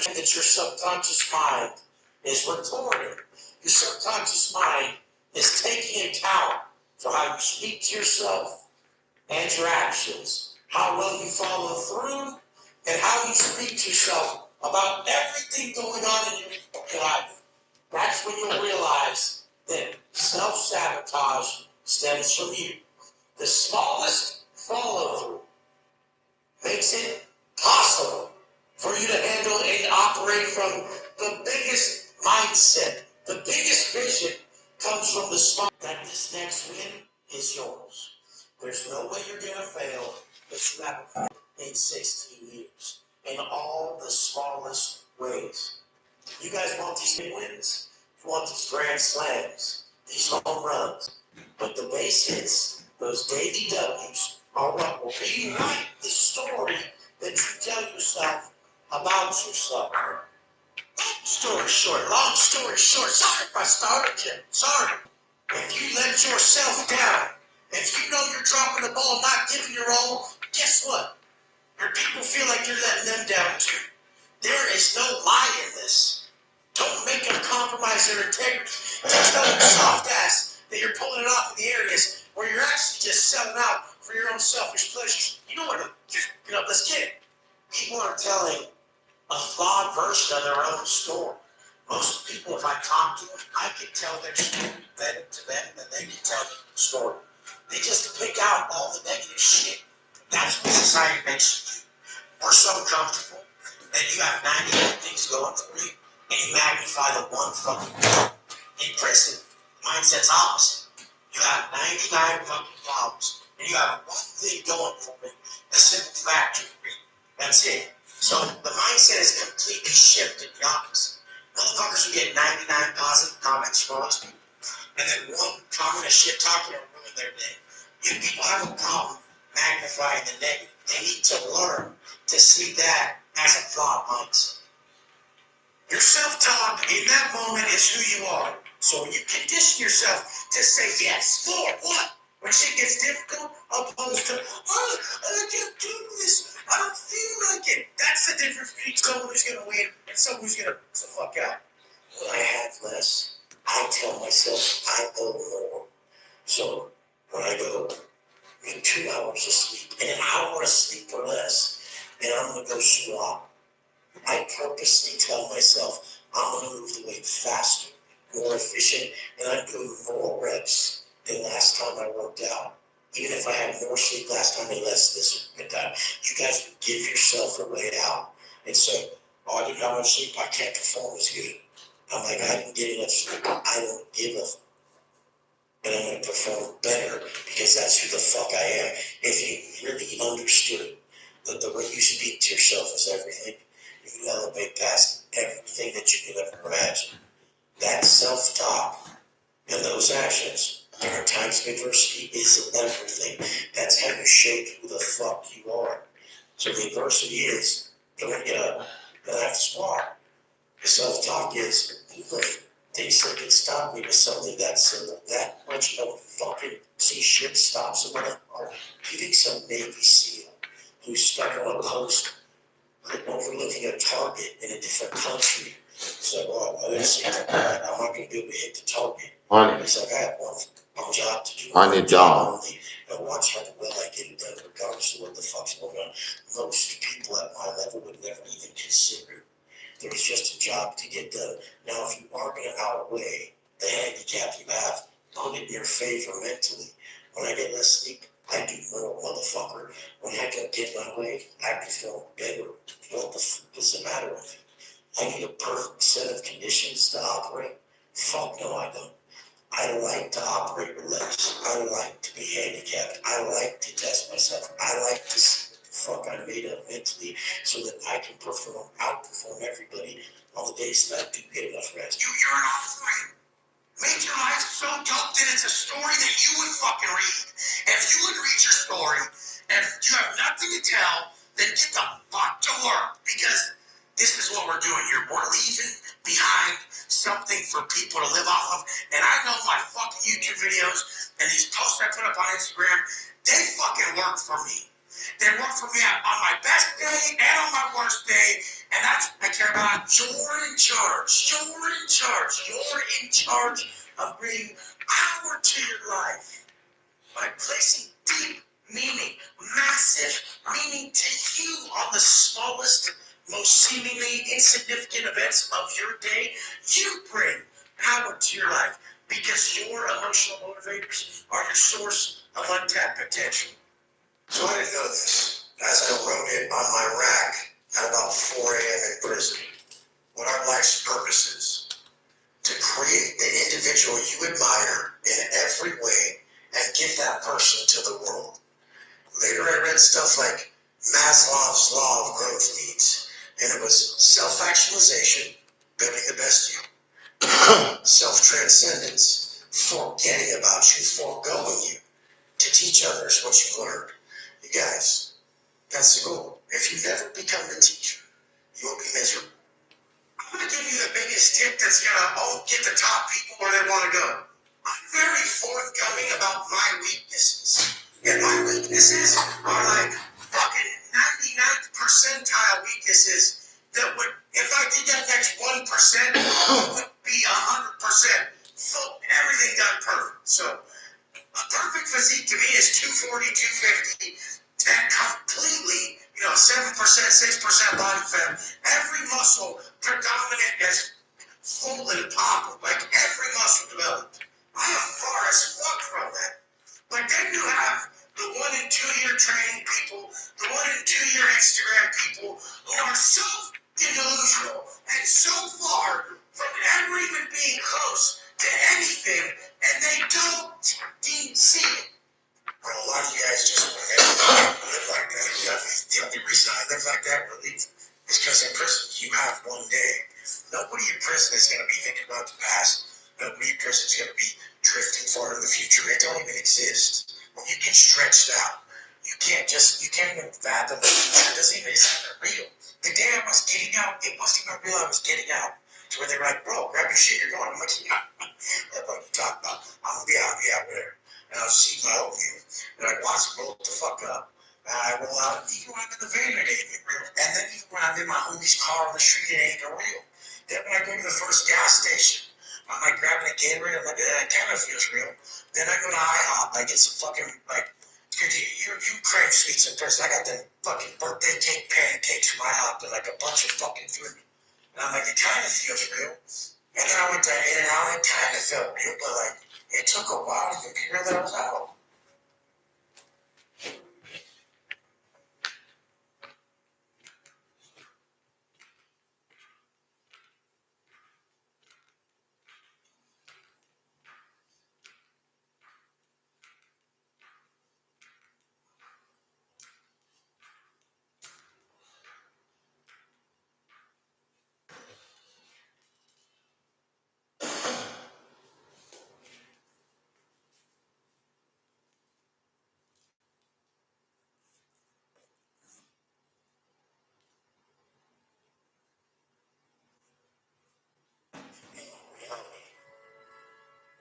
understand that your subconscious mind is recording. Your subconscious mind is taking account for how you speak to yourself and your actions, how well you follow through, and how you speak to yourself about everything going on in your life. That's when you'll realize that self-sabotage stems from you. The smallest follow-through makes it possible for you to handle and operate from the biggest mindset. The biggest vision comes from the small. That this next win is yours. There's no way you're going to fail if you haven't failed in 16 years in all the smallest ways. You guys want these big wins? You want these grand slams, these home runs. But the base hits, those daily W's, are what will rewrite the story that you tell yourself about yourself. Long story short, sorry if I started you. Sorry. If you let yourself down, if you know you're dropping the ball, not giving your all, guess what? Your people feel like you're letting them down too. There is no lie in this. Don't make them compromise their integrity. Just tell them soft ass that you're pulling it off in the areas where you're actually just selling out for your own selfish pleasures. You know what? Just get up, let's get it. People are telling a flawed version of their own story. Most people, if I talk to them, I can tell their story better to them than they can tell the story. They just pick out all the negative shit. That's what society makes you do. We're so comfortable that you have 98 things going for you, and you magnify the one fucking thing. Impressive. Mindset's opposite. You have 99 fucking problems, and you have one thing going for me. A simple fact you read. That's it. So the mindset is completely shifted the opposite. Motherfuckers who get 99 positive comments from us people, and then one comment of shit talking will ruin their day. You people have a problem magnifying the negative. They need to learn to see that as a flawed mindset. Your self-talk in that moment is who you are. So when you condition yourself to say yes, for what? When shit gets difficult, opposed to, I can't do this. I don't feel like it. That's the difference between someone who's going to win and someone who's going to fuck out. When I have less, I tell myself I owe more. So when I go in 2 hours of sleep and an hour of sleep or less, and I'm going to go swap, I purposely tell myself I'm going to move the weight faster, more efficient, and I'm doing more reps than last time I worked out. Even if I had more sleep last time and less this time, you guys would give yourself a way out. And so, I didn't have enough sleep, I can't perform as good. I'm like, I didn't get enough sleep, I don't give a and I'm going to perform better because that's who the fuck I am. If you really understood that the way you speak to yourself is everything, you elevate past everything that you could ever imagine. That self-talk and those actions during times of adversity is everything. That's how you shape who the fuck you are. So the adversity is going to get up and I have to squat. The self-talk is, look, things that can stop me with something that simple. That much of fucking see shit stop someone or hitting some Navy SEAL who's stuck on a post overlooking a target in a different country. So, I didn't see that. I'm not going to be able to hit the target. He's like, I have one job to do. I need job. And watch how well I get it done, regardless of what the fuck's going on. Most people at my level would never even consider. There's just a job to get done. Now, if you are going to outweigh the handicap you have, put it in your favor mentally. When I get less sleep, I do more, motherfucker. When I don't get my way, I perform better. What the fuck does it matter with you? I need a perfect set of conditions to operate. Fuck no, I don't. I like to operate with less. I like to be handicapped. I like to test myself. I like to see what the fuck I'm made of mentally so that I can outperform everybody on the days that I do get enough rest. You're an offering. Make your life so dope that it's a story that you would fucking read. If you would read your story, and if you have nothing to tell, then get the fuck to work. Because this is what we're doing here. We're leaving behind something for people to live off of. And I know my fucking YouTube videos and these posts I put up on Instagram, they fucking work for me. They work for me on my best day and on my worst day. And that's what I care about. You're in charge. You're in charge. You're in charge of bringing power to your life by placing deep meaning, massive meaning to you on the smallest, most seemingly insignificant events of your day. You bring power to your life because your emotional motivators are your source of untapped potential. So I didn't know this. As I wrote it on my rack at about 4 a.m. in prison, what our life's purpose is to create the individual you admire in every way and give that person to the world. Later I read stuff like Maslow's law of growth needs, and it was self-actualization, building the best you, self-transcendence, forgetting about you, foregoing you, to teach others what you've learned. You guys, that's the goal. If you never become the teacher, you will be miserable. I'm going to give you the biggest tip that's going to get the top people where they want to go. I'm very forthcoming about my weaknesses. And my weaknesses are like fucking 99th percentile weaknesses that would, if I did that next 1%, would be 100%. Full, everything done perfect. So, a perfect physique to me is 240, 250, and completely, 7%, 6% body fat. Every muscle predominant as full and popping, like every muscle developed. I am far as fuck from that. But then you have the 1 and 2 year training people, the 1 and 2 year Instagram people who are so delusional and so far from ever even being close to anything, and they don't even see it. Well, a lot of you guys just live like that. The only reason I live like that, really, is because in prison you have one day. Nobody in prison is going to be thinking about the past. Nobody in prison is going to be drifting far in the future. It don't even exist. When you get stretched out, you can't even fathom the future. It's not real. The day I was getting out, it wasn't even real I was getting out. To where they're like, bro, grab your shit, you're going. I'm like, yeah, that's what you talk about. I'll be out there. And I'll see my own view. And I watch them roll the fuck up. And I roll out, even when I'm in the van, it ain't even real. And then even when I'm in my homie's car on the street, it ain't even real. Then when I go to the first gas station, I'm like grabbing a Gatorade, I'm like, that kind of feels real. Then I go to IHOP, I get some fucking, you crave sweets in person. I got them fucking birthday cake pancakes from IHOP. They're like a bunch of fucking food. And I'm like, it kind of feels real. And then I went to In-N-Out, it kind of felt real, but like, it took a while to get real that I was out.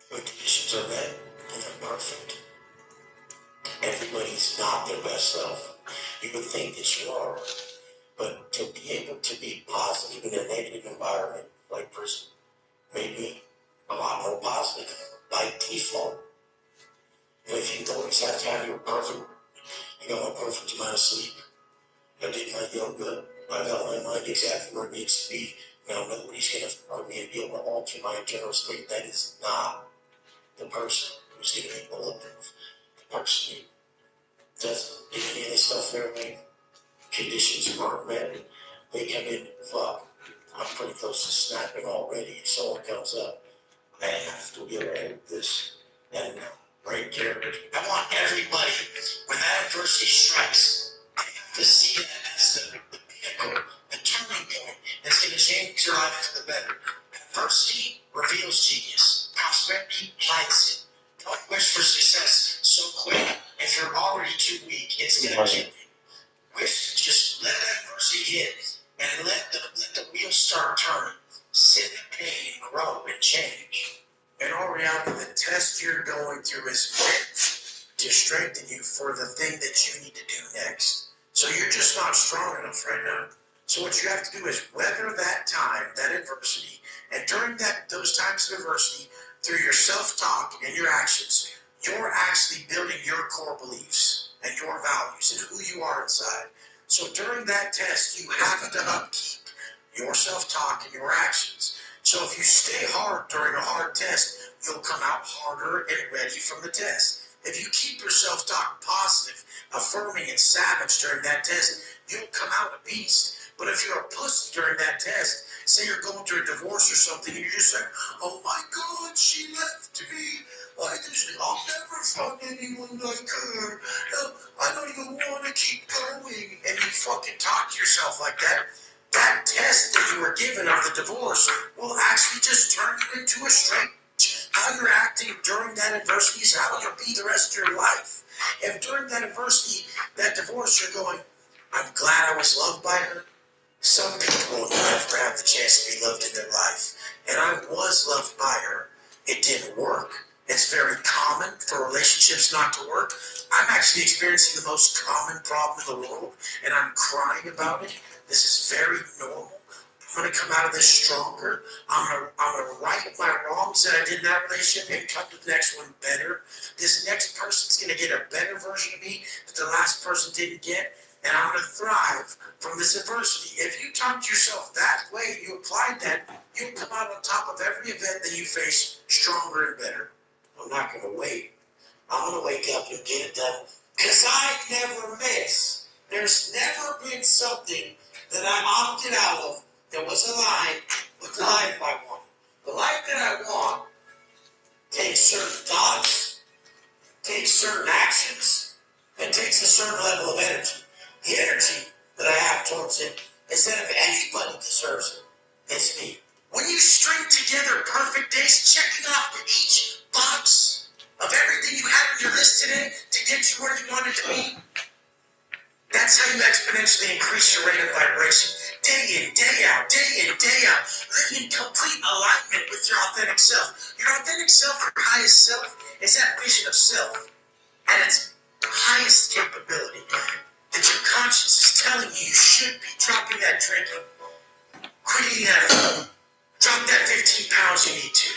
When conditions are met and they're perfect, everybody's not their best self. You would think that you are, but to be able to be positive in a negative environment like prison made me a lot more positive by default. And if you don't exactly have your perfect, I got my perfect amount of sleep, I did my yoga, I got my mind exactly where it needs to be. Now nobody's going to hurt me and be able to alter my internal state. That is not the person who's going to be bulletproof. The person who doesn't do any of this stuff their way, conditions aren't met. They come in, fuck, I'm pretty close to snapping already. If someone comes up, I have to be able to handle this and break character. I want everybody, when that adversity strikes, I have to see that as the vehicle, the turning point that's going to change your life for the better. Adversity reveals genius. Prosperity hides it. Don't wish for success so quick. If you're already too weak, it's going to kill you. Just let that adversity hit and let the wheels start turning. Sit in the pain and grow and change. In all reality, the test you're going through is meant to strengthen you for the thing that you need to do next. So you're just not strong enough right now. So what you have to do is weather that time, that adversity, and during those times of adversity, through your self-talk and your actions, you're actually building your core beliefs and your values and who you are inside. So during that test, you have to upkeep your self-talk and your actions. So if you stay hard during a hard test, you'll come out harder and ready from the test. If you keep your self-talk positive, affirming, and savage during that test, you'll come out a beast. But if you're a pussy during that test, say you're going through a divorce or something, and you're just like, oh my God, she left me. I'll never find anyone like her. I don't even want to keep going. And you fucking talk to yourself like that. That test that you were given of the divorce will actually just turn you into a straight. How you're acting during that adversity is how you'll be the rest of your life. If during that adversity, that divorce, you're going, I'm glad I was loved by her. Some people will never have the chance to be loved in their life. And I was loved by her. It didn't work. It's very common for relationships not to work. I'm actually experiencing the most common problem in the world, and I'm crying about it. This is very normal. I'm going to come out of this stronger. I'm gonna right my wrongs that I did in that relationship and come to the next one better. This next person's going to get a better version of me that the last person didn't get. And I'm going to thrive from this adversity. If you talk to yourself that way, you applied that, you'll come out on top of every event that you face stronger and better. I'm not going to wait. I'm going to wake up and get it done. Because I never miss. There's never been something that I opted out of that was aligned with the life I want. The life that I want takes certain thoughts, takes certain actions, and takes a certain level of energy. The energy that I have towards it is that if anybody deserves it, it's me. When you string together perfect days, checking off each box of everything you had on your list today to get you where you wanted to be, that's how you exponentially increase your rate of vibration. Day in, day out, living in complete alignment with your authentic self. Your authentic self, your highest self, is that vision of self at its highest capability. That your conscience is telling you should be dropping that drinking, quit eating that food, drop that 15 pounds you need to,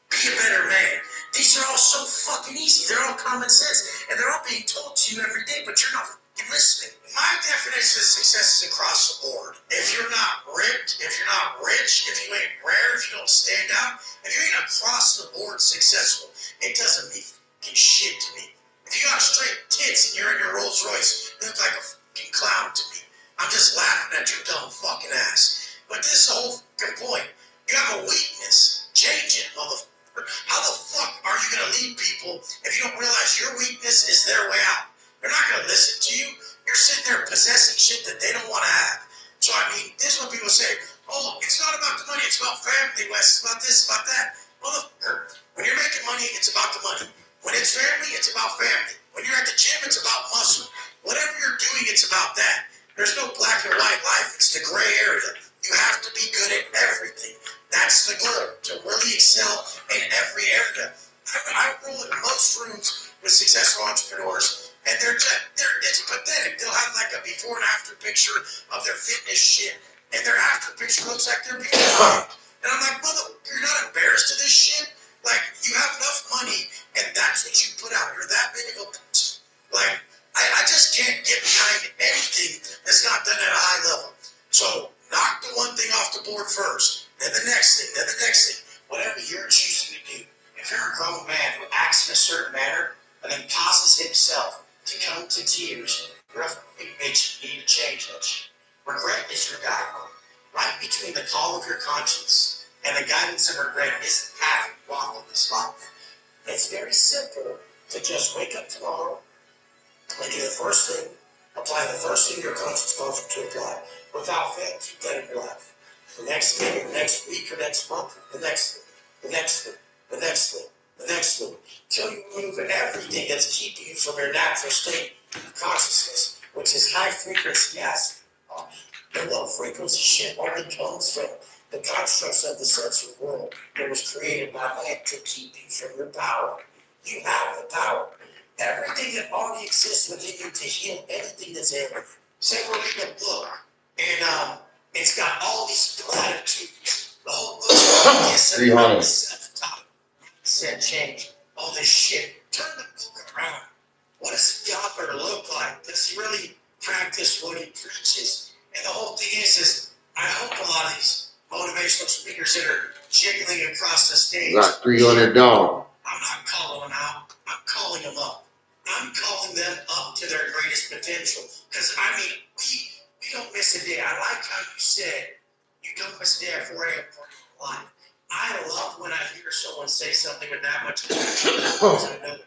be a better man. These are all so fucking easy. They're all common sense, and they're all being told to you every day, but you're not fucking listening. My definition of success is across the board. If you're not ripped, if you're not rich, if you ain't rare, if you don't stand out, if you ain't across the board successful, it doesn't mean fucking shit to me. If you got straight tits and you're in your Rolls Royce, you look like a fucking clown to me. I'm just laughing at your dumb fucking ass. But this is the whole fucking point. You have a weakness. Change it, motherfucker. How the fuck are you going to lead people if you don't realize your weakness is their way out? They're not going to listen to you. You're sitting there possessing shit that they don't want to have. So, I mean, this is what people say, oh, it's not about the money, it's about family, Wes, it's about this, about that. Motherfucker, when you're making money, it's about the money. When it's family, it's about family. When you're at the gym, it's about muscle. Whatever you're doing, it's about that. There's no black and white life. It's the gray area. You have to be good at everything. That's the goal, to really excel in every area. I roll in most rooms with successful entrepreneurs, and it's pathetic. They'll have like a before and after picture of their fitness shit, and their after picture looks like their before. And I'm like, mother, you're not embarrassed of this shit? Like, you have enough money, and that's what you put out. You're that big of a... Like, I just can't get behind anything that's not done at a high level. So, knock the one thing off the board first, then the next thing, then the next thing. Whatever you're choosing to do. If you're a grown man who acts in a certain manner, and then causes himself to come to tears, it makes you need to change that shit. Regret is your guide. Right between the call of your conscience and the guidance of regret is the path you walk in this life. It's very simple to just wake up tomorrow and do the first thing, apply the first thing your conscience calls you to apply. Without fail, keep that in your life. The next day, the next week, or next month, the next thing, the next thing, the next thing, the next thing. Till you remove everything that's keeping you from your natural state of consciousness, which is high frequency acid. The low frequency shit only comes from the constructs of the sensory world that was created by man to keep you from your power. You have the power. Everything that already exists within you to heal anything that's ailing you. Say we're reading a book, and it's got all these platitudes. The whole book is 300. self-talk, said change, all this shit. Turn the book around. What does God better look like? Does he really practice what he preaches? And the whole thing is I hope a lot of these motivational speakers that are jiggling across the stage. Got $300. I'm not calling them out. I'm calling them up. I'm calling them up to their greatest potential. Because, I mean, we don't miss a day. I like how you said you don't miss a day at 4 a.m. for your life. I love when I hear someone say something with that much conviction. And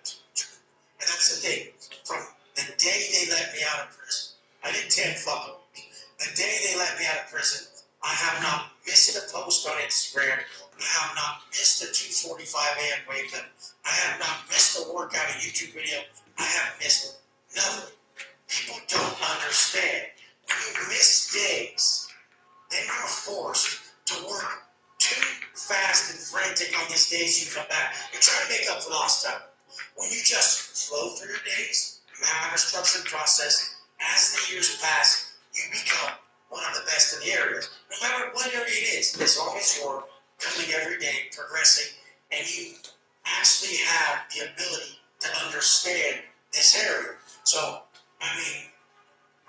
that's the thing. From the day they let me out of prison, I did 10 fucking weeks. The day they let me out of prison, I have not missed a post on Instagram. I have not missed a 2:45 a.m. wake up. I have not missed a workout, a YouTube video. I have missed nothing. People don't understand. When you miss days, then you're forced to work too fast and frantic on these days you come back. You're trying to make up for lost time. When you just flow through your days, you have a structured process. As the years pass, you become one of the best in the area. No matter what area it is, as long as you're coming every day, progressing, and you actually have the ability to understand this area. So, I mean,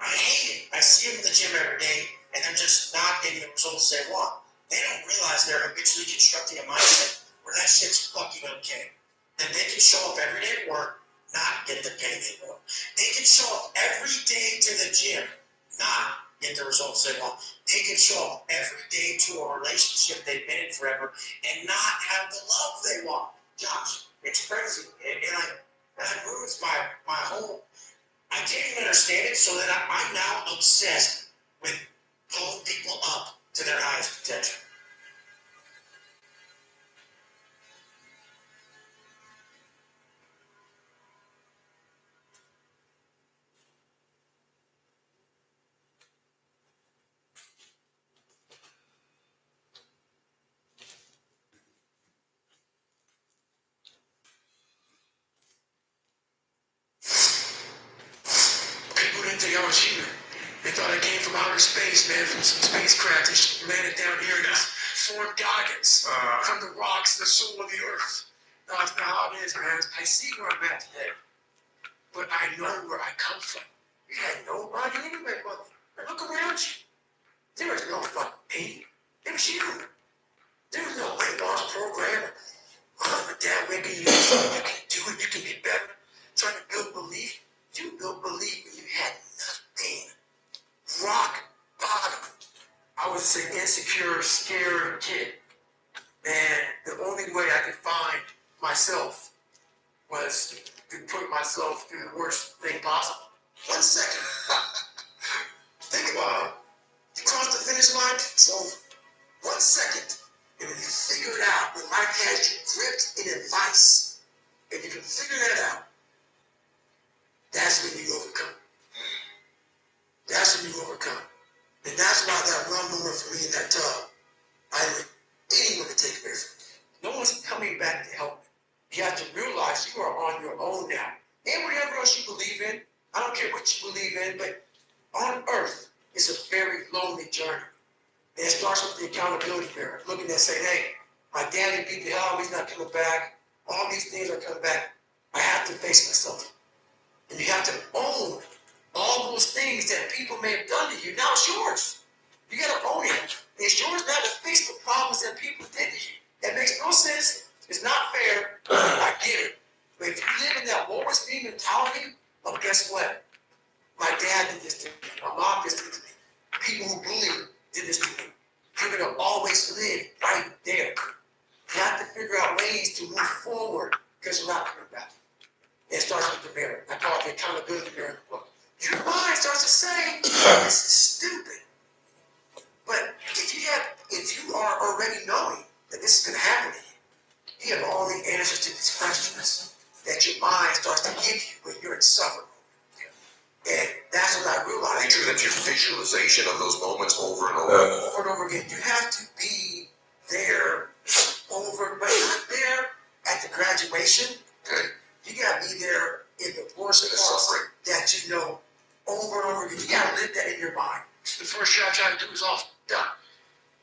I hate it. I see them in the gym every day, and they're just not getting the results they want. They don't realize they're habitually constructing a mindset where that shit's fucking okay. Then they can show up every day at work, not get the pay they want. They can show up every day to the gym, not get the results they want. They can show up every day to a relationship they've been in forever and not have the love they want. Josh, it's crazy. That ruins my whole. I can't even understand it, so that I'm now obsessed with pulling people up to their highest potential. People didn't think I was human. They thought I came from outer space, man, from some spacecraft that landed down here in this formed Goggins, from the rocks, the soul of the earth. That's not how it is, man. I see where I'm at today, but I know where I come from. You had nobody anyway, brother. Look around you. There was no fucking me. It was you. There was no weight loss program. But that way you can do it, you can be better. Trying to build belief. You built belief when you had nothing. Rock bottom. I was an insecure, scared kid. And the only way I could find myself was to put myself through the worst thing possible. 1 second. Think about it. You crossed the finish line, so 1 second. And when you figure it out, when life has you gripped in a vice, and you can figure that out, that's when you overcome. That's when you overcome. And that's why that one moment for me in that tub, I didn't want anyone to take away from me. No one's coming back to help me. You have to realize you are on your own now. And whatever else you believe in, I don't care what you believe in, but on earth, it's a very lonely journey. And it starts with the accountability mirror, looking and saying, hey, my daddy beat the hell, he's not coming back. All these things are coming back. I have to face myself. And you have to own all those things that people may have done to you. Now it's yours. You got to own it. It's yours now to fix the problems that people did to you. That makes no sense. It's not fair. I get it. But if you live in that lowest me mentality, well, guess what? My dad did this to me. My mom did this to me. People who bully did this to me. You're going to always live right there. You have to figure out ways to move forward because you're not coming back. It starts with the mirror. I call it the accountability mirror in the book. Your mind starts to say, this is stupid. But if you are already knowing that this is going to happen to you, you have all the answers to these questions that your mind starts to give you when you're in suffering. And that's what I realized. Make sure that your visualization of those moments over and over. Over and over again. You have to be there over, but not there at the graduation. Okay. You got to be there in the worst part that you know over and over again. You gotta live that in your mind. The first shit I tried to do was off, done.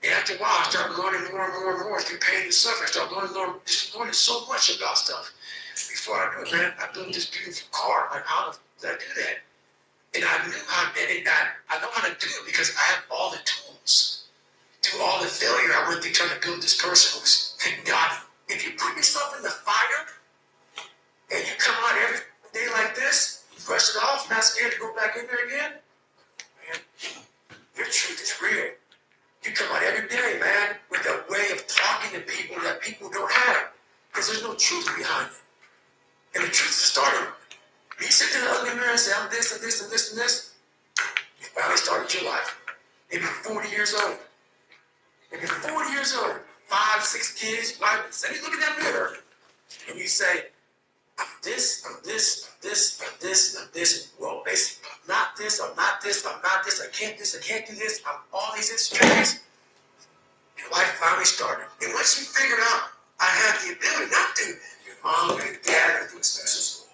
And after a while, I started learning more and more and more through pain and suffering. I started learning so much about stuff. Before I knew it, man, I built this beautiful car. Like, how did I do that? And I knew how, and I know how to do it because I have all the tools. Through all the failure I went through trying to build this person who's God. If you put yourself in the fire and you come out every day like this, you brush it off, not scared to go back in there again, man, your truth is real. You come out every day, man, with a way of talking to people that people don't have. Because there's no truth behind it. And the truth is starting. You sit in the ugly mirror and say, I'm this and this and this and this. You finally started your life. Maybe 40 years old. Maybe 40 years old. 5, 6 kids, wife. And you look at that mirror and you say, I'm this, I'm this, I'm this, I'm this, I'm this. Well, basically, I'm not this, I'm not this, I'm not this, I can't do this, I'm all these insecurities. Your life finally started. And once you figured out, I have the ability not to, your mom or your dad or do a special school.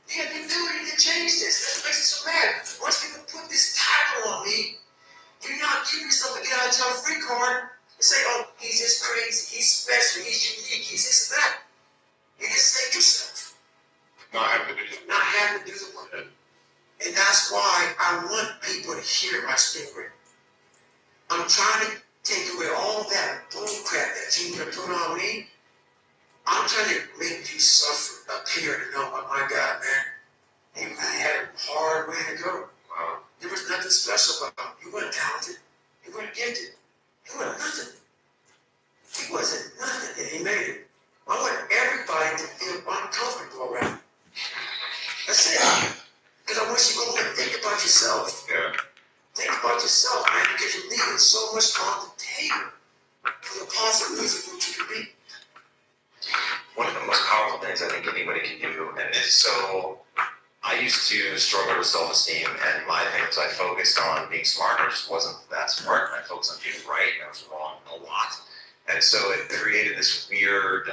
You have the ability to change this. That's what makes it so mad. Once people put this title on me, you're not giving yourself a get out of jail free card and say, oh, he's just crazy, he's special, he's unique, he's this and that. You just save yourself. Not having to do the Not having to do the work. And that's why I want people to hear my story. I'm trying to take away all that bull crap that you put on me. I'm trying to make you suffer up here to know, oh my God, man, you really had a hard way to go. There was nothing special about him. You weren't talented. You weren't gifted. You weren't nothing. He wasn't nothing, and he made it. I want everybody to feel uncomfortable around him. That's it. Because I want you to go home and think about yourself. Yeah. Think about yourself, man, because you're leaving so much on the table for the possibilities of what you can be. One of the most powerful things I think anybody can do, and this, so I used to struggle with self-esteem, and my thing was I focused on being smart, and I just wasn't that smart, and I focused on being right, and I was wrong a lot. And so it created this weird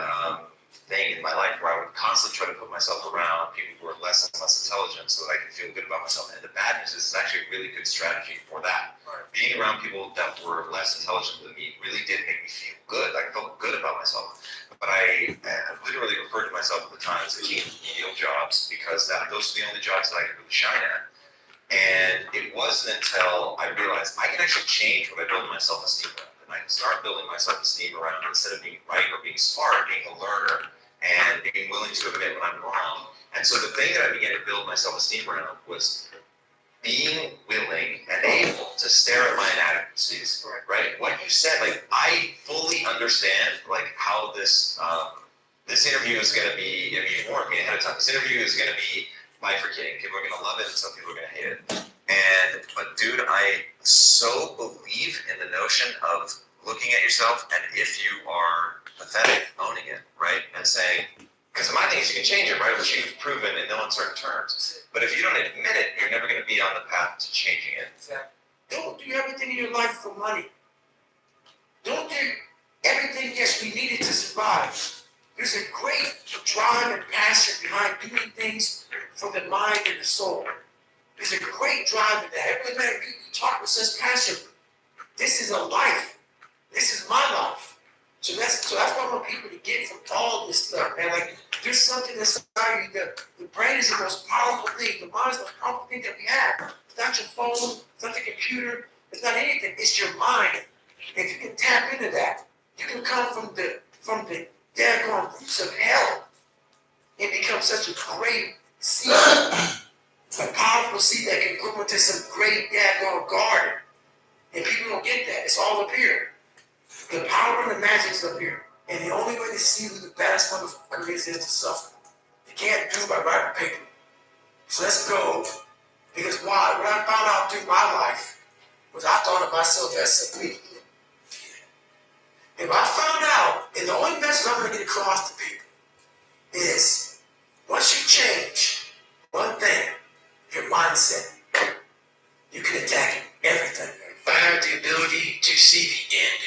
thing in my life where I would constantly try to put myself around people who are less and less intelligent so that I could feel good about myself. And the bad news is it's actually a really good strategy for that. Being around people that were less intelligent than me really did make me feel good. I felt good about myself. But I literally referred to myself at the time as the king of menial jobs because those were the only jobs that I could really shine at. And it wasn't until I realized I can actually change what I build my self-esteem around. And I can start building my self-esteem around, instead of being right or being smart, being a learner and being willing to admit when I'm wrong. And so the thing that I began to build my self-esteem around was being willing and able to stare at my inadequacies, right? What you said, like, I fully understand, like, how this interview is going to be, if you warned me ahead of time, this interview is going to be bifurcating. People are going to love it and some people are going to hate it. But dude, I so believe in the notion of looking at yourself, and if you are pathetic, owning it, right? And saying, because my thing is you can change it, right? Which you've proven in no uncertain terms. But if you don't admit it, you're never going to be on the path to changing it. Exactly. Don't do everything in your life for money. Don't do everything, yes, we need it to survive. There's a great drive and passion behind doing things for the mind and the soul. There's a great drive in that. Every man you talk with such passion. This is a life. This is my life. So that's what I want people to get from all this stuff, man. Like, there's something inside you. The brain is the most powerful thing. The mind is the most powerful thing that we have. It's not your phone. It's not the computer. It's not anything. It's your mind. If you can tap into that, you can come from the daggone roots of hell and become such a great seed, a powerful seed that can grow into some great daggone garden. And people don't get that. It's all up here. The power and the magic is up here. And the only way to see who the baddest motherfucker is to suffer. You can't do it by writing paper. So let's go. Because why? What I found out through my life was I thought of myself as simply. If I found out, and the only message I'm going to get across to people is, once you change one thing, your mindset, you can attack everything. I have the ability to see the end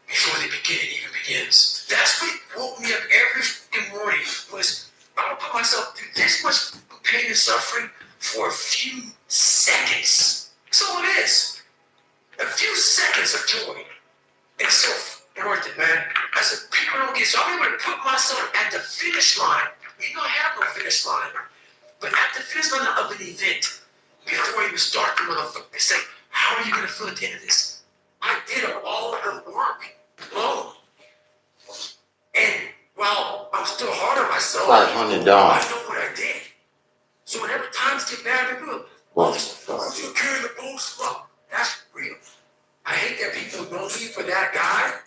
before the beginning even begins. That's what woke me up every fucking morning was I would put myself through this much pain and suffering for a few seconds. That's all it is. A few seconds of joy. It's so worth it, man. I said, people don't get, so I'm able to put myself at the finish line. You know, I have no finish line. But at the finish line of an event, before you start the motherfucker, they say, how are you going to feel at the end of this? I did all of the work alone. And while I'm still hard on myself, $500. I know what I did. So whenever times get bad, I go, well, I'm still carrying the bullshit up. That's real. I hate that people know me for that guy,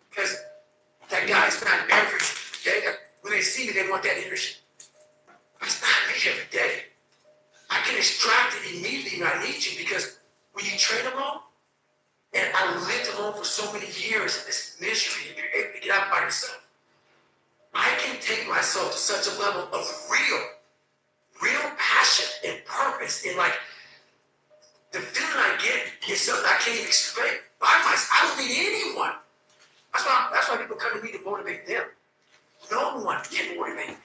because that guy's not average. When they see me, they want that energy. That's not me every day. I can extract it immediately when I need you, because when you train alone, and I lived alone for so many years in this misery, and you're able to get out by yourself, I can take myself to such a level of real passion and purpose, and like, the feeling I get is something I can't even explain. I don't need anyone. That's why people come to me to motivate them. No one can motivate me.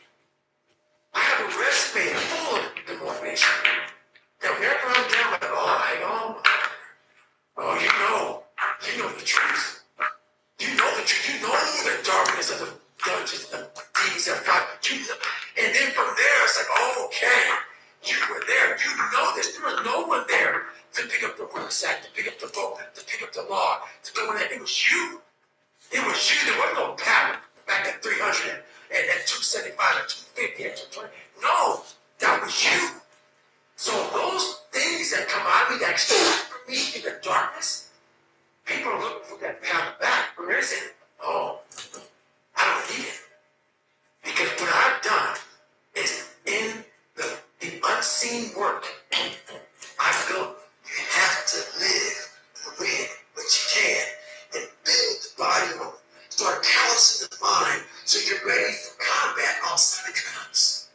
I have a resume full of the motivation. That whenever I'm down, like, you know the truth. You know the truth. You know the darkness of the dungeons, the deeds of God. And then from there, it's like, oh, okay, you were there. You know this. There was no one there to pick up the rucksack, to pick up the boat, to pick up the log, to go in there. It was you. It was you. There was no pattern back at 300 and at 275 and 250 and 220. No, that was you. So those things that come out of me, that extract from me in the darkness, people are looking for that pattern back. Where is it? Oh, I don't need it. Because what I've done is in the unseen work. I feel you have to live to win what you can and build the body on. Start callousing the mind so you're ready for combat outside it comes.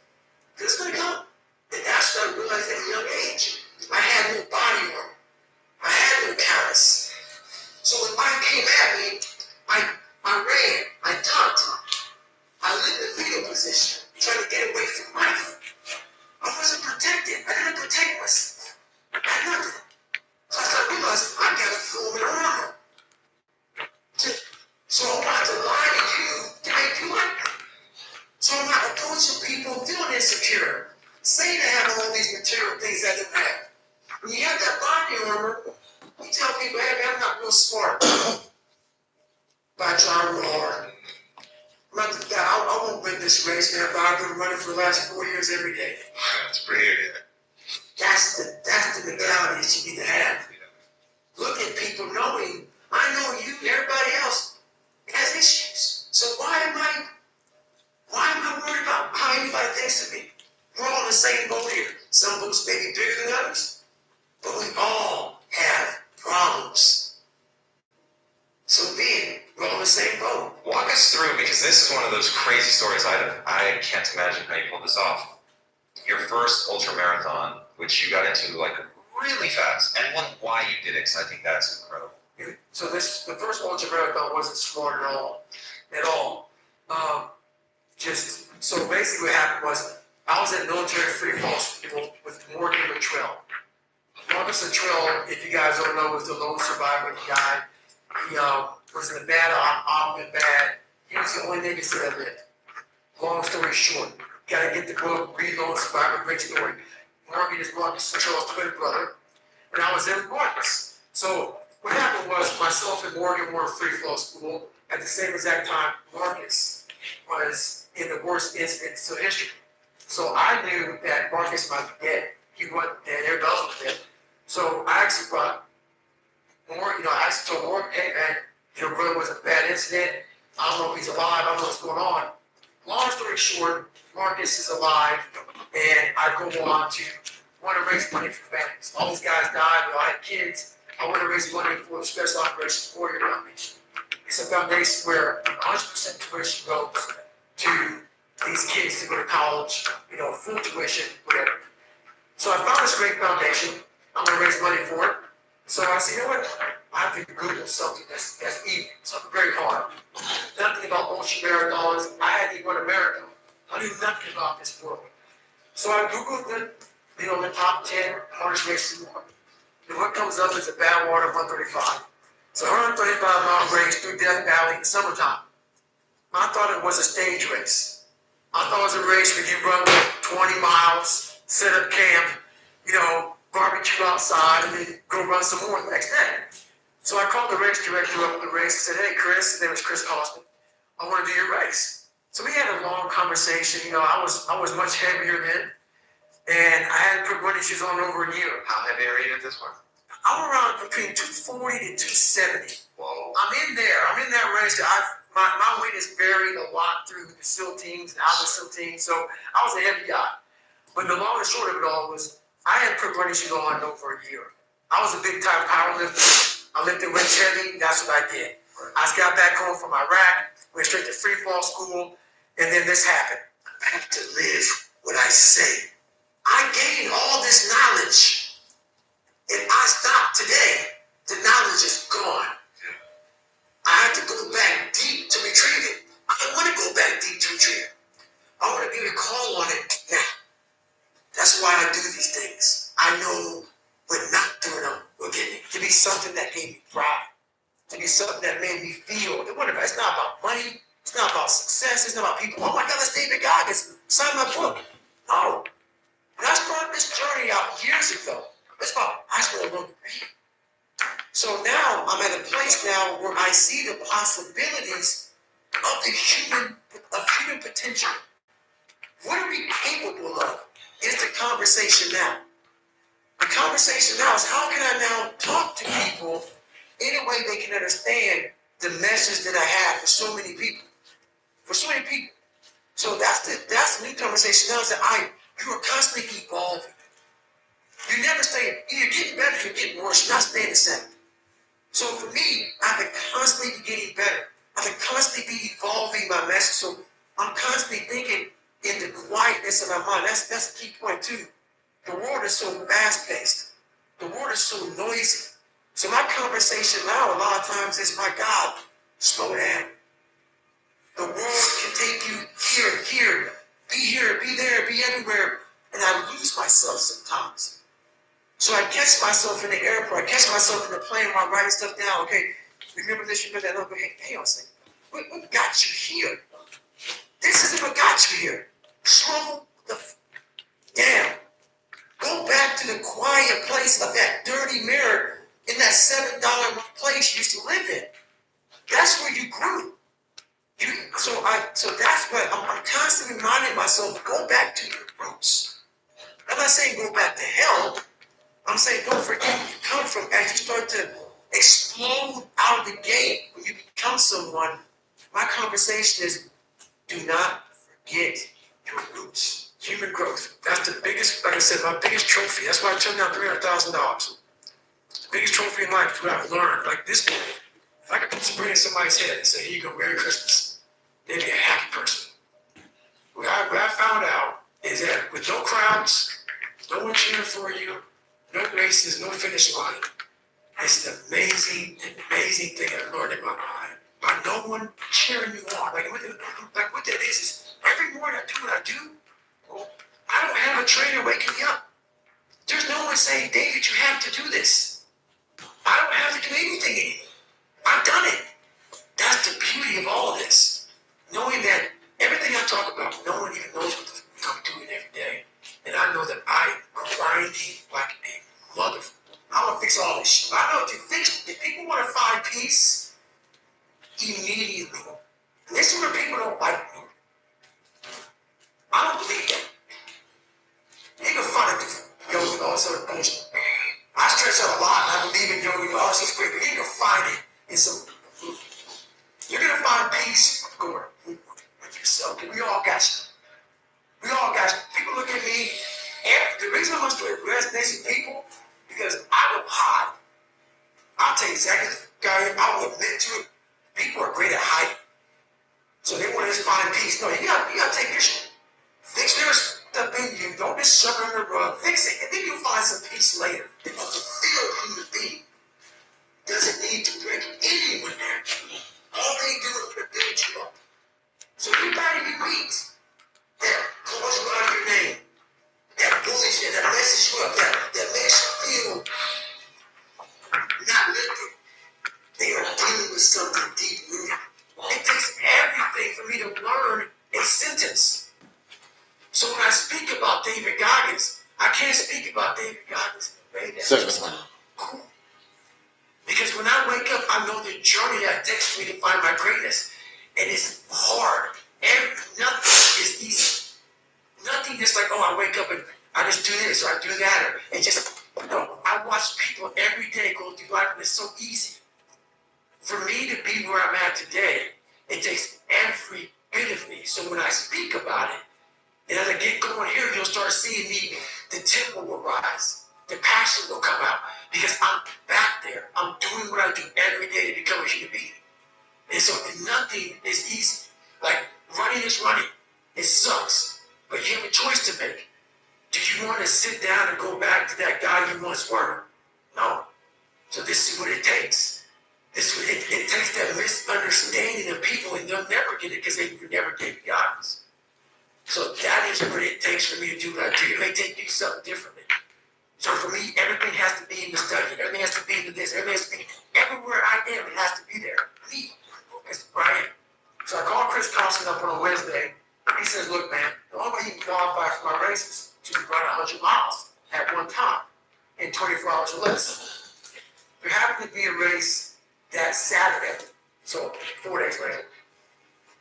It's going to come. And that's what I realized at a young age. I had no body armor. I had no callus. So when mine came at me, I ran, I ducked. I lived in the fetal position, trying to get away from life. I wasn't protected. I didn't protect myself. I had nothing. So I realized I got to form an armor. So I don't have to lie to you to make you like me. So I'm not approaching people feeling insecure, saying they have all these material things that they have. When you have that body armor, you tell people, hey man, I'm not real smart. But I try real hard. I won't win this race, man, but I've been running for the last 4 years every day. That's pretty good. That's the mentality that you need to have. Look at people knowing, I know you and everybody else has issues. So why am I worried about how anybody thinks of me? We're all in the same boat here. Some folks may be bigger than others, but we all have problems. So be it. We're all in the same boat. Walk us through, because this is one of those crazy stories. I can't imagine how you pulled this off. Your first ultra marathon, which you got into like really fast, and why you did it, because I think that's incredible. So the first ultra marathon wasn't smart at all. So basically what happened was, I was at military free fall school with Morgan Luttrell. Morgan Luttrell, if you guys don't know, was the lone survivor. He died. He was in a bad op bad. He was the only Navy SEAL that lived. Long story short, gotta get the book, read Lone Survivor, great story. Morgan is Marcus Luttrell's twin brother, and I was there with Marcus. So what happened was, myself and Morgan were in free fall school at the same exact time. Marcus was in the worst incidents of history. So I knew that Marcus might be dead. He wasn't dead, everybody else was dead. So I actually brought Morgan, I actually told Morgan, hey man, your brother was a bad incident. I don't know if he's alive, I don't know what's going on. Long story short, Marcus is alive, and I go on to want to raise money for families. All these guys died, we all had kids. I want to raise money for the Special Operations Warrior Foundation. It's a foundation where 100% tuition goes to these kids to go to college, full tuition, whatever. So I found this great foundation. I'm going to raise money for it. So I said, you know what? I have to Google something that's easy, something very hard. Nothing about ultra marathons. I hadn't even run a marathon. I knew nothing about this world. So I Googled be on the top 10 hardest races in the world. And what comes up is a bad water 135. So 135-mile race through Death Valley in the summertime. I thought it was a stage race. I thought it was a race where you run 20 miles, set up camp, barbecue outside, and then go run some more the next day. So I called the race director up the race and said, hey, Chris, his name was Chris Cosman, I want to do your race. So we had a long conversation. I was much heavier then, and I hadn't put running shoes on over a year. How heavy are you at this one? I'm around between 240 to 270. Whoa. I'm in there. I'm in that race. My weight has varied a lot through the SEAL teams and out of the SEAL teams, so I was a heavy guy. But the long and short of it all was I hadn't put running shoes on over a year. I was a big time power lifter. I lifted weights heavy. That's what I did. I just got back home from Iraq, went straight to free fall school, and then this happened. I have to live what I say. I gained all this knowledge. If I stop today, the knowledge is gone. I have to go back deep to retrieve it. I don't want to go back deep to retrieve it. I want to be able to call on it now. That's why I do these things. I know when not doing them will get me. To be something that gave me pride. To be something that made me feel. It's not about money. It's not about success. It's not about people. Oh my God, that's David Goggins. Sign my book. No. When I started this journey out years ago, it's about I just want to learn to read. So now I'm at a place now where I see the possibilities of human potential. What are we capable of? Is the conversation now. The conversation now is how can I now talk to people in a way they can understand the message that I have for so many people. For so many people. So that's the new conversation now is that you are constantly evolving. You never stay, you're getting better, you're getting worse, you're not staying the same. So for me, I have to constantly be getting better. I have to constantly be evolving my message. So I'm constantly thinking in the quietness of my mind. That's the key point too. The world is so fast-paced. The world is so noisy. So my conversation now a lot of times is, my God, slow down. The world can take you here, be there, be everywhere. And I lose myself sometimes. So I catch myself in the airport, I catch myself in the plane while I'm writing stuff down. Okay, remember this, remember that. Okay, hang on a second. What got you here? This isn't what got you here. Slow the down. Go back to the quiet place of that dirty mirror in that $7 place you used to live in. That's where you grew. So that's what I'm constantly reminding myself, go back to your roots. I'm not saying go back to hell. I'm saying don't forget where you come from. As you start to explode out of the gate, when you become someone, my conversation is do not forget your roots. Human growth. That's the biggest, like I said, my biggest trophy. That's why I turned down $300,000. The biggest trophy in life is what I've learned. Like this, if I could put some bread in somebody's head and say, here you go, Merry Christmas, they'd be a happy person. What I found out is that with no crowds, no one cheering for you, no races, no finish line, it's an amazing thing I learned in my mind. By no one cheering you on. Like what that is every morning I do what I do. I don't have a trainer waking me up. There's no one saying, David, you have to do this. I don't have to do anything anymore. I've done it. That's the beauty of all of this. Knowing that everything I talk about, no one even knows what I'm doing every day. And I know that I'm grinding like a motherfucker. I'm gonna fix all this shit. I know if people want to find peace, immediately. And this is where people don't like me. I don't believe that. You can find yoga and all this other bullshit. I stretch out a lot and I believe in yoga and all this great, but you're gonna find it in some. You're gonna find peace going with yourself. We all got you. We all got you. People look at me, and the reason I'm gonna do it resonates with people because I don't hide. I'll tell you exactly the guy I will admit to it. People are great at hiding. So they want to just find peace. No, you gotta take your shit. Fix your stuff in you. Don't just shove it under the rug. Fix it, and then you'll find some peace later. The fulfilled human being doesn't need to bring anyone there. All they do is to build you up. So you gotta be weak. That calls you out of your name. That bullies you, that messes God is made that. Second one. Cool. Because when I wake up, I know the journey that it takes me to find my greatness. And it's hard. Nothing is easy. Nothing is like, oh, I wake up and I just do this or I do that. And just, no, I watch people every day go through life and it's so easy. For me to be where I'm at today, it takes every bit of me. So when I speak about it, and as I get going here, you'll start seeing me, the tempo will rise. The passion will come out. Because I'm back there. I'm doing what I do every day to become a human being. And so nothing is easy. Like running is running. It sucks. But you have a choice to make. Do you want to sit down and go back to that guy you once were? No. So this is what it takes. It takes that misunderstanding of people, and they'll never get it because they never get the honest. So that is what it takes for me to do what I do. It may take you something differently. So for me, everything has to be in the study. Everything has to be in this. Everything has to be everywhere I am. It has to be there. Me. That's where I am. So I called Chris Carlson up on a Wednesday. He says, look, man, the only way you can qualify for my race is to run 100 miles at one time in 24 hours or less. There happened to be a race that Saturday, so 4 days later.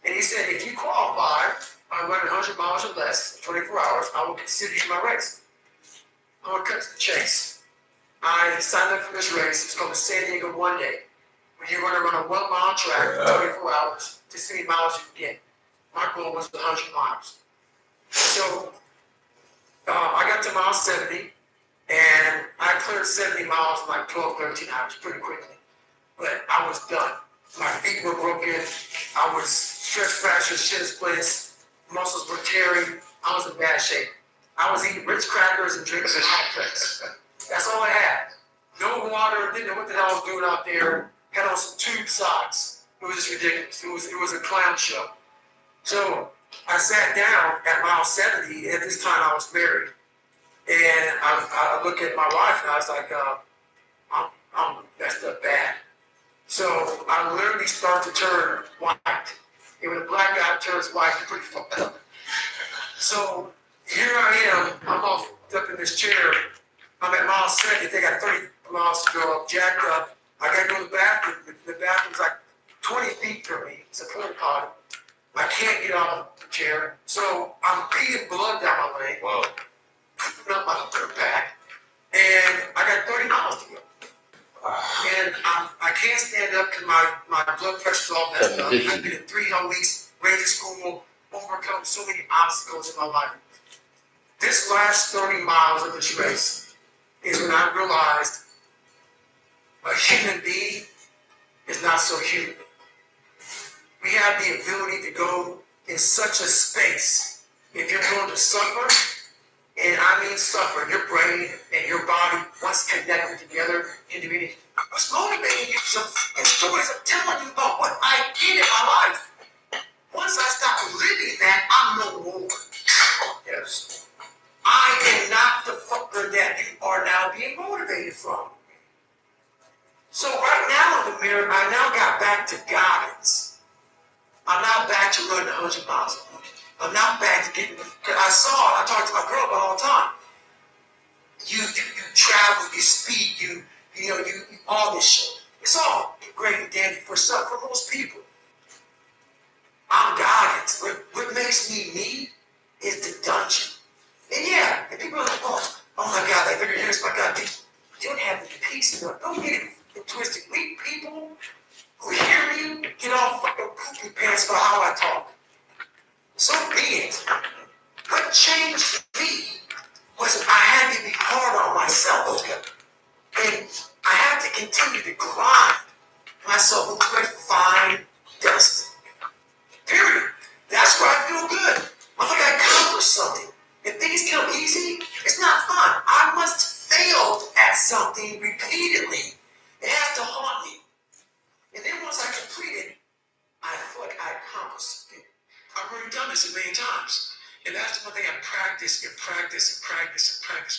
And he said, if you qualify by running 100 miles or less in 24 hours, I will consider you my race. I'm going to cut to the chase. I signed up for this race. It's called the San Diego One Day, where you're going to run a 1 mile track for 24 hours to see how many miles you can get. My goal was 100 miles. So I got to mile 70, and I cleared 70 miles in like 12, 13 hours pretty quickly. But I was done. My feet were broken. I was stress fractures, shin splits, muscles were tearing. I was in bad shape. I was eating Ritz crackers and drinking hot drinks. That's all I had. No water, didn't know what the hell I was doing out there. Had on some tube socks. It was just ridiculous. It was a clown show. So I sat down at mile 70. At this time, I was married. And I looked at my wife and I was like, I'm messed up bad. So I literally started to turn white. And when a black guy turns white, you're pretty fucked up. So here I am. I'm all up in this chair. I'm at mile 70. They got 30 miles to go. I'm jacked up. I got to go to the bathroom. The bathroom's like 20 feet from me. It's a porta potty. I can't get off the chair. So I'm peeing blood down my leg. Whoa. Putting up my upper back. And I got 30 miles to go. And I can't stand up because my blood pressure's all messed up. I've been in 3 whole weeks, ready to school, overcome so many obstacles in my life. This last 30 miles of this race is when I realized a human being is not so human. We have the ability to go in such a space. If you're going to suffer, and I mean suffer, your brain and your body, once connected together, into being, what's motivating you? So, and stories I'm telling you about what I did in my life. Once I stop living that, I'm no more. Yes. I am not the fucker that you are now being motivated from. So right now in the mirror, I now got back to guidance. I'm now back to running 100 miles. I'm now back to getting, I talk to my girl about all the time. You travel, you speak, you all this shit. It's all great and dandy for most people. I'm guidance. What makes me me is the dungeon. And yeah, and people are like, oh my God, I figured here's my God. You don't have any peace in it. Don't get it twisted. Weak people who hear you get all fucking poopy pants for how I talk. So be it. What changed me was I had to be hard on myself. And I had to continue to grind myself into a fine dust. Period. That's where I feel good. I think I accomplished something. If things come easy, it's not fun. I must fail at something repeatedly. It has to haunt me. And then once I complete it, I feel like I accomplished it. I've already done this a million times. And that's the one thing I practice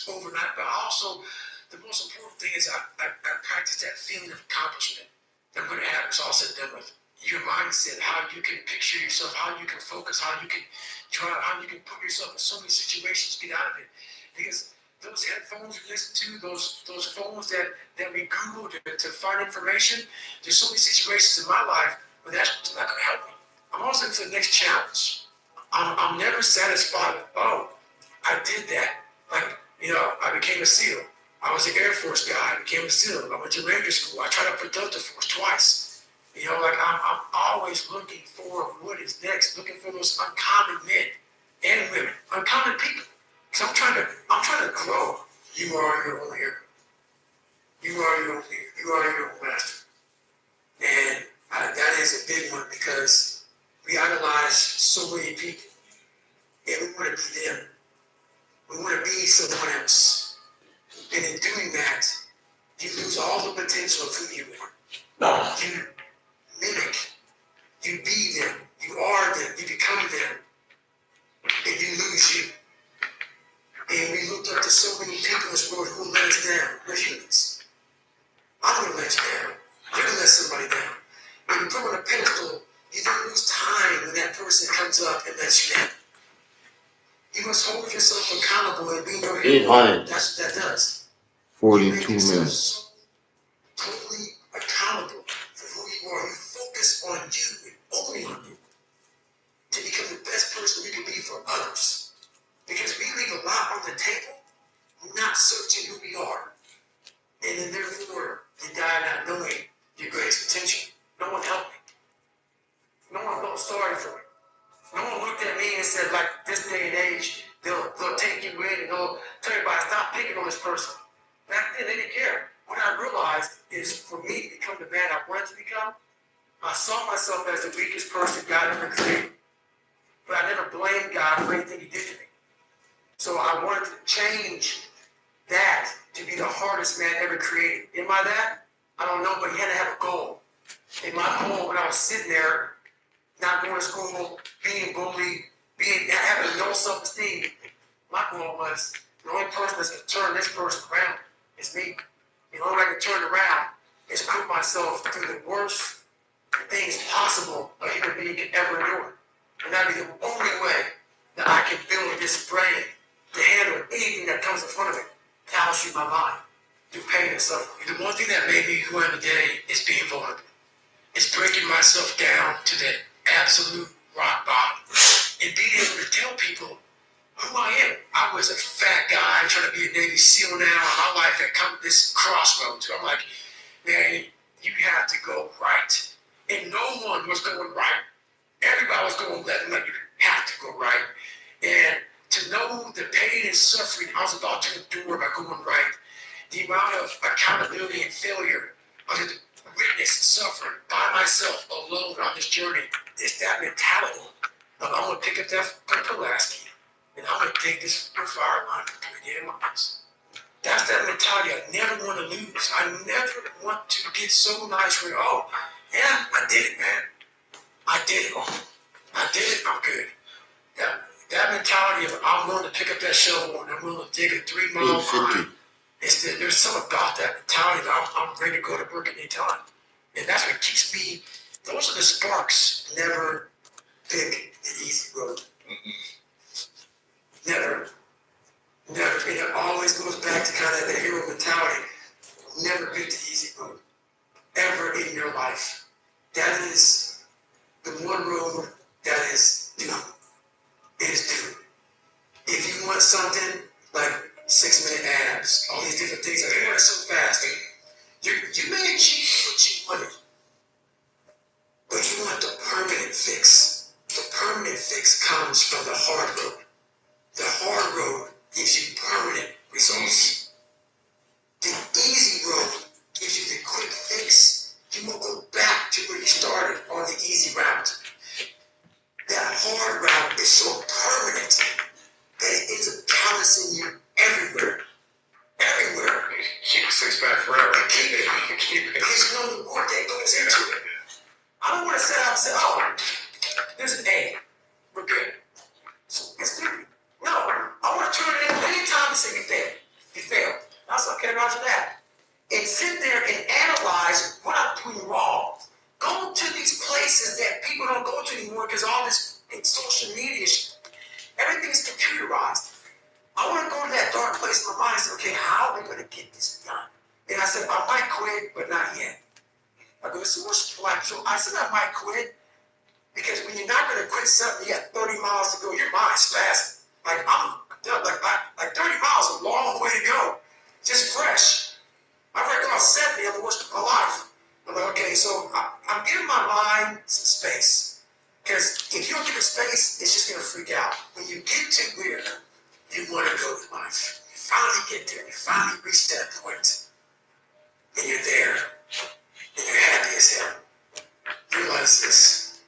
overnight. But also, the most important thing is I practice that feeling of accomplishment. I'm going to have it's all said and done with. Your mindset, how you can picture yourself, how you can focus, how you can try, how you can put yourself in so many situations, get out of it. Because those headphones we listen to, those phones that we Google to find information. There's so many situations in my life where that's not going to help me. I'm always looking for the next challenge. I'm never satisfied with, oh, I did that. Like, I became a SEAL. I was an Air Force guy. I became a SEAL. I went to Ranger School. I tried out for Delta Force twice. I'm always looking for what is next, looking for those uncommon men and women, uncommon people. Because I'm trying to grow. You are your own hero. You are your own leader. You are your own master. And that is a big one because we idolize so many people. And we want to be them. We want to be someone else. And in doing that, you lose all the potential of who you are. You mimic. You be them. You are them. You become them. And you lose you. And we looked up to so many people in this world who let us down. We're humans. I'm going to let you down. You're going to let somebody down. When you put on a pedestal, you don't lose time when that person comes up and lets you down. You must hold yourself accountable and be your hero. 800. That's what that does. 42 minutes. Totally accountable for who you are. You focus on you and only on you to become the best person you can be for others. Because we leave a lot on the table, not searching who we are. And then therefore, you die not knowing your greatest potential. No one helped me. No one felt sorry for me. No one looked at me and said, like, this day and age, they'll take you in and they'll tell everybody, stop picking on this person. Back then, they didn't care. What I realized is for me to become the man I wanted to become, I saw myself as the weakest person God ever created. But I never blamed God for anything he did to me. So I wanted to change that to be the hardest man ever created. Am I that? I don't know, but he had to have a goal. And my goal when I was sitting there, not going to school, being bullied, having no self-esteem, my goal was the only person that's going to turn this person around is me. The only way I can turn it around is put myself through the worst things possible a human being can ever endure. And that'd be the only way that I can build this brain to handle anything that comes in front of it. Callous my mind through pain and suffering. The one thing that made me who I am today is being vulnerable. It's breaking myself down to the absolute rock bottom and being able to tell people who I am. I was a fat guy trying to be a Navy SEAL now, and my life had come to this crossroads. I'm like, man, you have to go right. And no one was going right. Everybody was going left. Like, you have to go right. And to know the pain and suffering I was about to endure by going right, the amount of accountability and failure I was to witness and suffer by myself alone on this journey, it's that mentality of I'm going to pick up that Pulaski and I'm going to take this fire line to the end of this. That's that mentality I never want to lose. I never want to get so nice where, oh, yeah, I did it, man. I did it. I did it. I'm good. That mentality of I'm willing to pick up that shovel and I'm willing to dig a 3 mile line. There's something about that mentality that I'm ready to go to work at any time. And that's what keeps me, those are the sparks. Never pick the easy road. Never. And it always goes back to kind of the hero mentality. Never pick the easy road. Ever in your life. That is the one road that is doomed. It is doomed. If you want something like 6-minute abs, all these different things, if you want it so fast, you may achieve what you wanted, but you want the permanent fix. The permanent fix comes from the hard road. The hard road gives you permanent results. The easy road gives you the quick fix. You won't go back to where you started on the easy route. That hard route is so permanent that it ends up callousing you everywhere. Everywhere. Keep a six-pack forever. Keep it. Because you know the work that goes into it. I don't want to sit out and say, oh, there's an A. We're good. So it's good. No, I want to turn it in anytime and say you failed. You failed. I said, okay, roger that. And sit there and analyze what I'm doing wrong. Go to these places that people don't go to anymore because all this social media, everything's computerized. I want to go to that dark place in my mind this done. And I said, I might quit, but not yet. I go, so what's like? So I said I might quit because when you're not going to quit something, you got 30 miles to go. Your mind's fast. Like I'm done. Like 30 miles is a long way to go. Just fresh. I reckon I'm 70. I'm the worst of my life. I'm like, okay, so I'm giving my mind some space. Because if you don't give it space, it's just going to freak out. When you get to where you want to go in life, you finally get there. You finally reach that point. And you're there. And you're happy as hell. Realize this.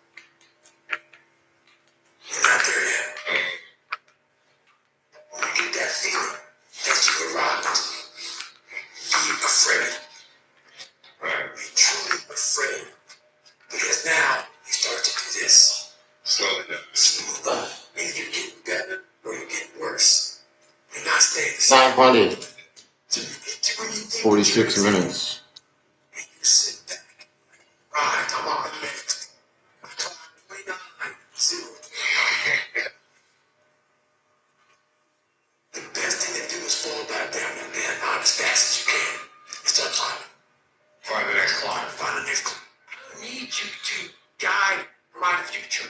You're not there yet. When you get that feeling that you arrived, be afraid. Right? Be truly afraid. Because now you start to do this. Slowly down. Smooth up. And you're getting better or you're getting worse. You're not staying the same. 900. So you get to when you think 46 minutes. and you sit back. Right, I'm on the lift. I'm climbing 29, 0. The best thing to do is fall back down in bed, not as fast as you can. And start climbing. Find the next climb. Find the next climb. I need you to guide my future.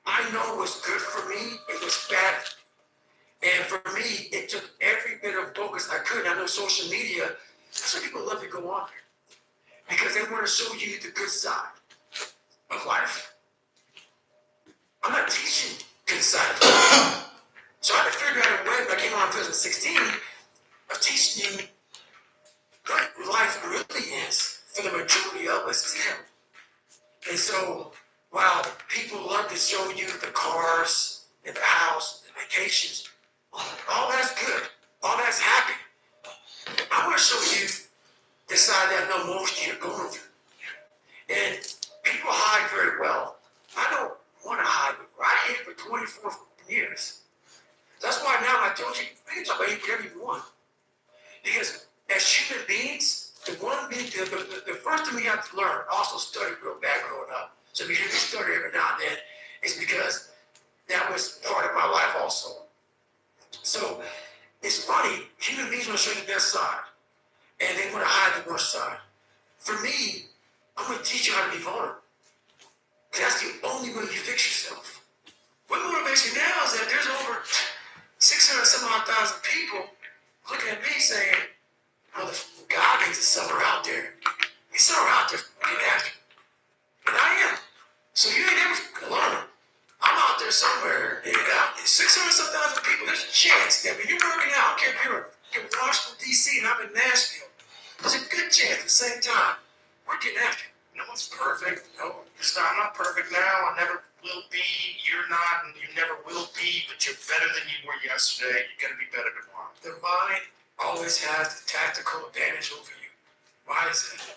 I know what's good for me and what's bad. And for me, it took every bit of focus I could. I know social media, that's why people love to go on there. Because they want to show you the good side of life. I'm not teaching good side of life. So I had to figure out a way, when I came on in 2016, of teaching you what life really is for the majority of us is hell. And so, while people love to show you the cars and the house, the vacations, all that's good, all that's happy. I want to show you the side that no emotion you're going through. And people hide very well. I don't want to hide. I hid for 24 years. That's why now I told you, we can talk about whatever you want. Because as human beings, the first thing we have to learn, also studied real bad growing up. So if you hear me stutter every now and then, it's because that was part of my life also. So it's funny, human beings want to show you the best side. And they want to hide the worst side. For me, I'm going to teach you how to be vulnerable. That's the only way you fix yourself. What motivates me now is that there's over 600,000 people looking at me saying, oh, God needs a summer out there. He's somewhere out there getting after me. And I am. So you ain't ever alone. I'm out there somewhere. And 600,000 people, there's a chance that when you're working out, I can't remember, in Washington, D.C., and I'm in Nashville, there's a good chance at the same time we're getting after you. No one's perfect. No, I'm not perfect now. I never will be. You're not, and you never will be. But you're better than you were yesterday. You're gonna be better tomorrow. The mind always has the tactical advantage over you. Why is it?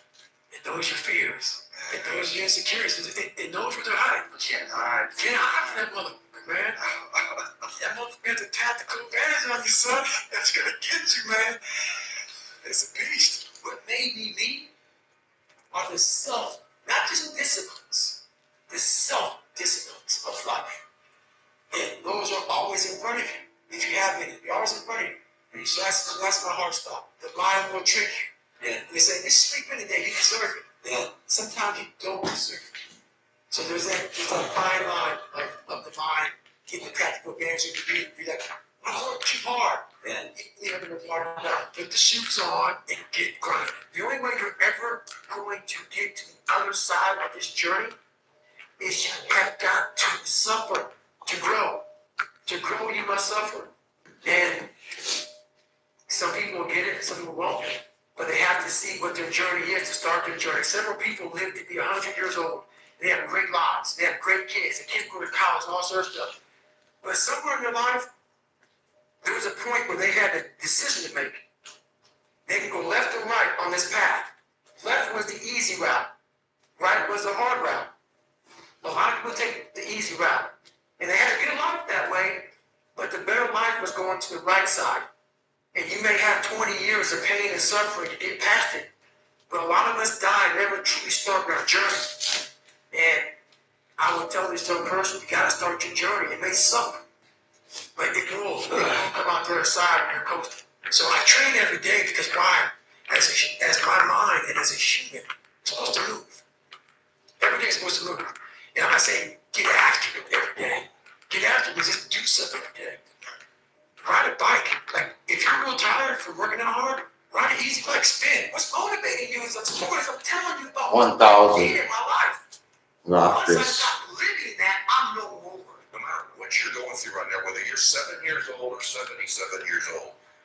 It knows your fears. It knows your insecurities. It knows where they're hiding. But you can't hide. Can't hide from that motherfucker, man. That motherfucker has a tactical advantage on you, son. That's gonna get you, man. It's a beast. What made me are the self, not just disciplines, the self-disciplines of life. And those are always in front of you. If you have any, they're always in front of you. And so that's my heart stop. The mind will trick you. And they say, this sleep in today, you deserve it. And sometimes you don't deserve it. So there's that fine line of the mind, get the practical advantage of the be like, I work too hard. And you never been hard enough. Put the shoes on and get grinding. The only way you're ever going to get to the other side of this journey is you have got to suffer to grow. To grow, you must suffer. And some people will get it, some people won't. But they have to see what their journey is to start their journey. Several people live to be 100 years old. They have great lives. They have great kids. The kids go to college and all sorts of stuff. But somewhere in their life, there was a point where they had a decision to make. They can go left or right on this path. Left was the easy route. Right was the hard route. A lot of people take the easy route. And they had a good life that way, but the better life was going to the right side. And you may have 20 years of pain and suffering to get past it. But a lot of us die never truly starting our journey. And I would tell this young person, you got to start your journey. It may suck. But it will come out the other side and you're coasting. So I train every day because why? As my mind and as a human, it's supposed to move. Every day is supposed to move. And I'm not saying get after it every day. Get after it, just do something every day. Ride a bike. Like, if you're real tired from working out hard, ride an easy bike, spin. What's motivating you is I'm telling you about 1,000 what I did in my life. Once I Raptors. stop living that, I'm no more. No matter what you're going through right now, whether you're 7 years old or 77 years old,